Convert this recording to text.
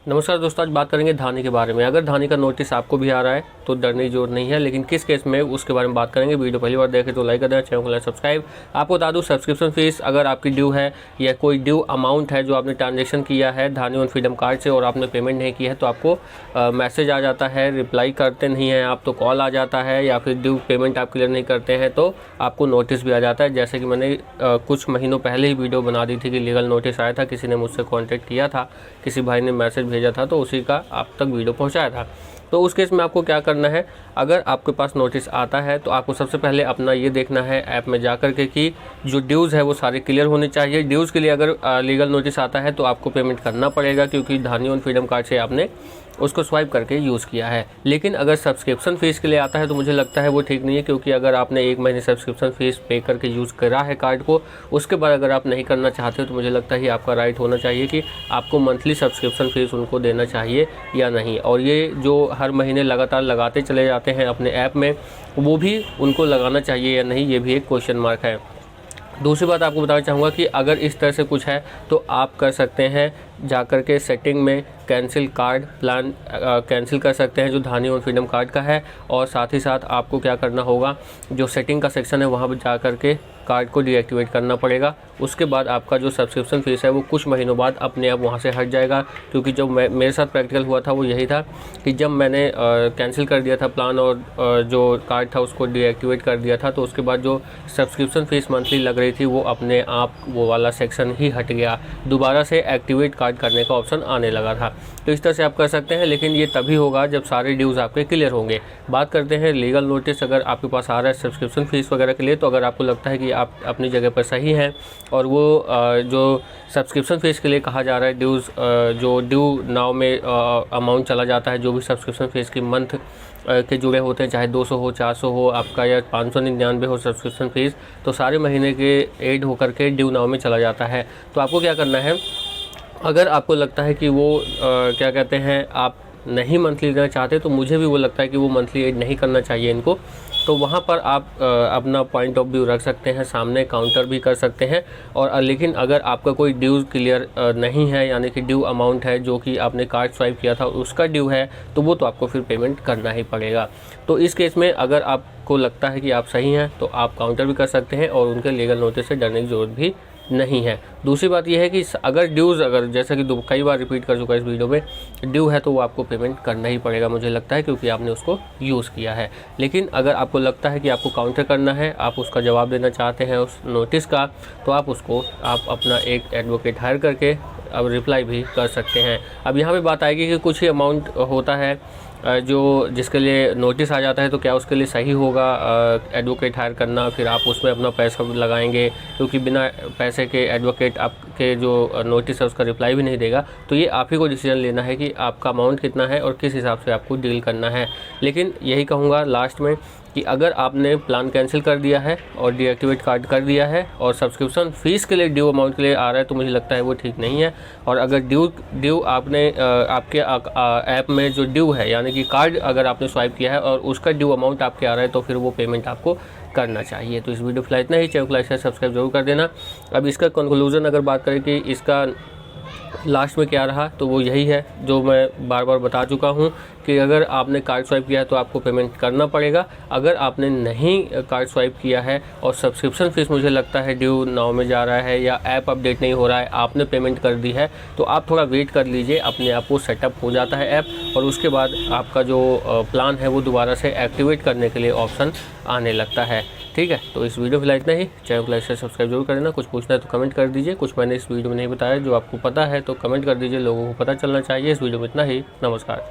नमस्कार दोस्तों, आज बात करेंगे धानी के बारे में। अगर धानी का नोटिस आपको भी आ रहा है तो डरने की जरूरत नहीं है, लेकिन किस केस में उसके बारे में बात करेंगे। वीडियो पहली बार देखें तो लाइक कर देना, चैनल को सब्सक्राइब। आपको बता दूं, सब्सक्रिप्शन फीस अगर आपकी ड्यू है या कोई ड्यू अमाउंट है जो आपने ट्रांजेक्शन किया है धानी ऑन फ्रीडम कार्ड से और आपने पेमेंट नहीं किया है तो आपको मैसेज आ जाता है, रिप्लाई करते नहीं हैं आप तो कॉल आ जाता है, या फिर ड्यू पेमेंट आप क्लियर नहीं करते हैं तो आपको नोटिस भी आ जाता है। जैसे कि मैंने कुछ महीनों पहले ही वीडियो बना दी थी कि लीगल नोटिस आया था, किसी ने मुझसे कॉन्टैक्ट किया था, किसी भाई ने मैसेज भेजा था तो उसी का आप तक वीडियो पहुंचाया था। तो उस केस में आपको क्या करना है, अगर आपके पास नोटिस आता है तो आपको सबसे पहले अपना ये देखना है ऐप में जाकर के कि जो ड्यूज़ है वो सारे क्लियर होने चाहिए। ड्यूज़ के लिए अगर लीगल नोटिस आता है तो आपको पेमेंट करना पड़ेगा, क्योंकि धानी ऑन फ्रीडम कार्ड से आपने उसको स्वाइप करके यूज़ किया है। लेकिन अगर सब्सक्रिप्शन फ़ीस के लिए आता है तो मुझे लगता है वो ठीक नहीं है, क्योंकि अगर आपने 1 महीने सब्सक्रिप्शन फ़ीस पे करके यूज़ करा है कार्ड को, उसके बाद अगर आप नहीं करना चाहते हो तो मुझे लगता है आपका राइट होना चाहिए कि आपको मंथली सब्सक्रिप्शन फ़ीस उनको देना चाहिए या नहीं। और ये जो हर महीने लगातार लगाते चले जाते हैं अपने ऐप में, वो भी उनको लगाना चाहिए या नहीं, ये भी एक क्वेश्चन मार्क है। दूसरी बात आपको बताना चाहूँगा कि अगर इस तरह से कुछ है तो आप कर सकते हैं जाकर के सेटिंग में कैंसिल कार्ड प्लान कैंसिल कर सकते हैं जो धानी ऑन फ्रीडम कार्ड का है। और साथ ही साथ आपको क्या करना होगा, जो सेटिंग का सेक्शन है वहाँ पर जा कर के कार्ड को डीएक्टिवेट करना पड़ेगा। उसके बाद आपका जो सब्सक्रिप्शन फ़ीस है वो कुछ महीनों बाद अपने आप वहाँ से हट जाएगा। क्योंकि जो मेरे साथ प्रैक्टिकल हुआ था वो यही था कि जब मैंने कैंसिल कर दिया था प्लान और जो कार्ड था उसको डीएक्टिवेट कर दिया था, तो उसके बाद जो सब्सक्रिप्शन फ़ीस मंथली लग रही थी वो अपने आप वो वाला सेक्शन ही हट गया, दोबारा से एक्टिवेट कार्ड करने का ऑप्शन आने लगा था। तो इस तरह से आप कर सकते हैं, लेकिन ये तभी होगा जब सारे ड्यूज़ आपके क्लियर होंगे। बात करते हैं लीगल नोटिस अगर आपके पास आ रहा है सब्सक्रिप्शन फ़ीस वगैरह के लिए, तो अगर आपको लगता है कि आप अपनी जगह पर सही हैं और वो जो सब्सक्रिप्शन फ़ीस के लिए कहा जा रहा है ड्यूज़ जो ड्यू नाउ में अमाउंट चला जाता है, जो भी सब्सक्रिप्शन फ़ीस की मंथ के जुड़े होते हैं, चाहे 200 हो 400 हो आपका या 599 हो सब्सक्रिप्शन फ़ीस, तो सारे महीने के ऐड होकर के ड्यू नाउ में चला जाता है। तो आपको क्या करना है, अगर आपको लगता है कि वो क्या कहते हैं आप नहीं मंथली देना चाहते, तो मुझे भी वो लगता है कि वो मंथली ऐड नहीं करना चाहिए इनको, तो वहाँ पर आप अपना पॉइंट ऑफ व्यू रख सकते हैं, सामने काउंटर भी कर सकते हैं। और लेकिन अगर आपका कोई ड्यूज़ क्लियर नहीं है, यानी कि ड्यू अमाउंट है जो कि आपने कार्ड स्वाइप किया था उसका ड्यू है, तो वो तो आपको फिर पेमेंट करना ही पड़ेगा। तो इस केस में अगर आपको लगता है कि आप सही हैं तो आप काउंटर भी कर सकते हैं और उनके लीगल नोटिस से डरने की ज़रूरत भी नहीं है। दूसरी बात यह है कि अगर ड्यूज़ अगर जैसा कि कई बार रिपीट कर चुका इस वीडियो में, ड्यू है तो वो आपको पेमेंट करना ही पड़ेगा मुझे लगता है, क्योंकि आपने उसको यूज़ किया है। लेकिन अगर आपको लगता है कि आपको काउंटर करना है, आप उसका जवाब देना चाहते हैं उस नोटिस का, तो आप अपना एक एडवोकेट हायर करके अब रिप्लाई भी कर सकते हैं। अब यहाँ पे बात आएगी कि कुछ ही अमाउंट होता है जो जिसके लिए नोटिस आ जाता है, तो क्या उसके लिए सही होगा एडवोकेट हायर करना, फिर आप उसमें अपना पैसा लगाएंगे, क्योंकि बिना पैसे के एडवोकेट आपके जो नोटिस है उसका रिप्लाई भी नहीं देगा। तो ये आप ही को डिसीजन लेना है कि आपका अमाउंट कितना है और किस हिसाब से आपको डील करना है। लेकिन यही कहूँगा लास्ट में कि अगर आपने प्लान कैंसिल कर दिया है और डीएक्टिवेट कार्ड कर दिया है और सब्सक्रिप्शन फ़ीस के लिए ड्यू अमाउंट के लिए आ रहा है, तो मुझे लगता है वो ठीक नहीं है। और अगर ड्यू आपने आपके ऐप में जो ड्यू है, यानी कि कार्ड अगर आपने स्वाइप किया है और उसका ड्यू अमाउंट आपके आ रहा है, तो फिर वो पेमेंट आपको करना चाहिए। तो इस वीडियो फिलहाल इतना ही, चैनल को लाइक शेयर सब्सक्राइब जरूर कर देना। अब इसका कंक्लूजन अगर बात करें कि इसका लास्ट में क्या रहा, तो वो यही है जो मैं बार बार बता चुका हूँ कि अगर आपने कार्ड स्वाइप किया है तो आपको पेमेंट करना पड़ेगा। अगर आपने नहीं कार्ड स्वाइप किया है और सब्सक्रिप्शन फ़ीस मुझे लगता है ड्यू नाउ में जा रहा है या ऐप अपडेट नहीं हो रहा है, आपने पेमेंट कर दी है, तो आप थोड़ा वेट कर लीजिए, अपने आप को सेटअप हो जाता है ऐप और उसके बाद आपका जो प्लान है वो दोबारा से एक्टिवेट करने के लिए ऑप्शन आने लगता है। ठीक है, तो इस वीडियो फिलहाल इतना ही, चैनल को लाइक शेयर सब्सक्राइब जरूर कर देना। कुछ पूछना है तो कमेंट कर दीजिए, कुछ मैंने इस वीडियो में नहीं बताया जो आपको पता है तो कमेंट कर दीजिए, लोगों को पता चलना चाहिए। इस वीडियो में इतना ही, नमस्कार।